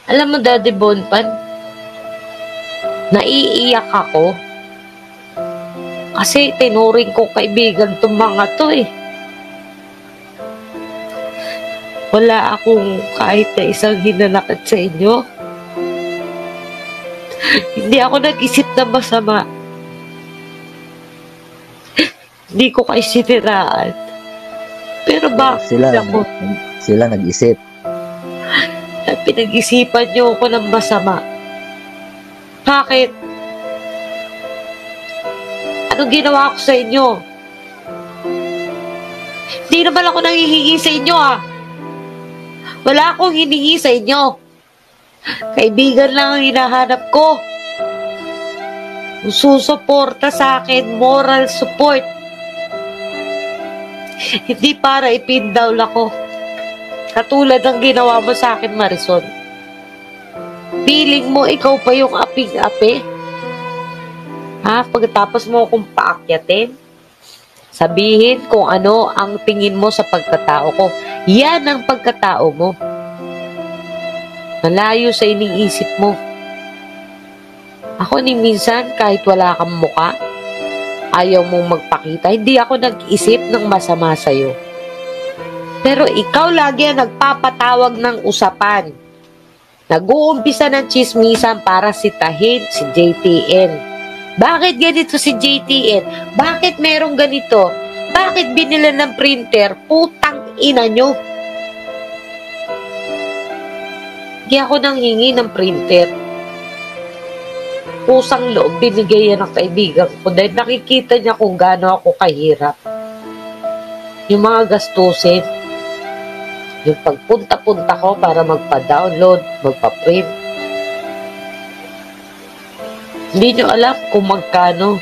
Alam mo, Daddy Bonpan, naiiyak ako. Kasi tinuring ko kaibigan tong mga to eh. Wala akong kahit na isang hinanakit sa inyo. Hindi ako nag-isip na masama. Hindi ko kayo siniraan. Pero bakit Sila nag-isip. Pinag-isipan niyo ako ng masama. Bakit? Anong ginawa ko sa inyo? Hindi naman ako nanghihingi sa inyo ah. Wala akong hiningi sa inyo. Kaibigan lang ang hinahanap ko. Susuporta sa akin, moral support. Hindi para ipindown ako. Katulad ng ginawa mo sa akin, Marisol. Feeling mo ikaw pa yung aping-api? Ha? Pagkatapos mo akong paakyatin? Sabihin kung ano ang tingin mo sa pagkatao ko. Yan ang pagkatao mo. Malayo sa iniisip mo. Ako ni minsan, kahit wala kang muka, ayaw mong magpakita, hindi ako nag-isip ng masama sa'yo. Pero ikaw lagi ang nagpapatawag ng usapan. Nag-uumpisa ng chismisan para sitahin si JTN. Bakit ganito si JTN? Bakit merong ganito? Bakit binila ng printer? Putang ina nyo. Hindi ako nanghingi ng printer. Pusang loob binigay yan ng kaibigan ko dahil nakikita niya kung gaano ako kahirap. Yung mga gastusin, yung pagpunta-punta ko para magpa-download, magpa-print. Hindi nyo alam kung magkano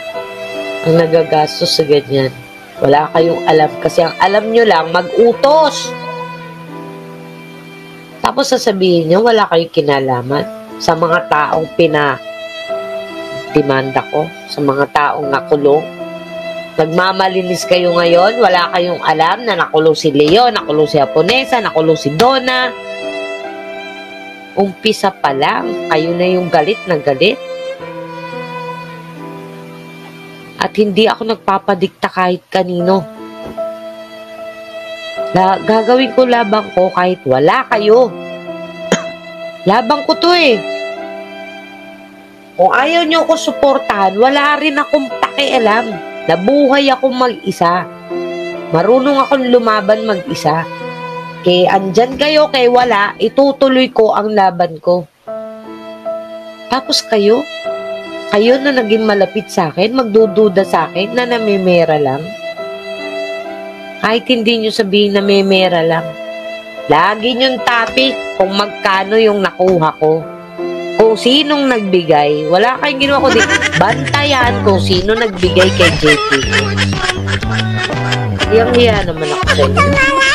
ang nagagastos sa ganyan. Wala kayong alam kasi ang alam nyo lang mag-utos. Tapos sasabihin nyo wala kayong kinalaman sa mga taong demanda ko, sa mga taong nakulong. Nagmamalinis kayo ngayon, wala kayong alam na nakulong si Leo, nakulong si Aponesa, nakulong si Donna. Umpisa pa lang, kayo na yung galit na galit. At hindi ako nagpapadikta kahit kanino. Gagawin ko labang ko kahit wala kayo. Labang ko to eh. Kung ayaw nyo ako suportahan, wala rin akong pakialam. Nabuhay akong mag-isa. Marunong akong lumaban mag-isa. Kaya andyan kayo, kaya wala, itutuloy ko ang laban ko. Tapos kayo na naging malapit sa akin, magdududa sa akin na namimera lang. Kahit hindi nyo sabihin na namimera lang. Lagi nyong topic kung magkano yung nakuha ko. Kung sinong nagbigay, wala kayong ginawa ko din. Bantayan kung sino nagbigay kay JP. Hiyang-hiya naman ako sa inyo.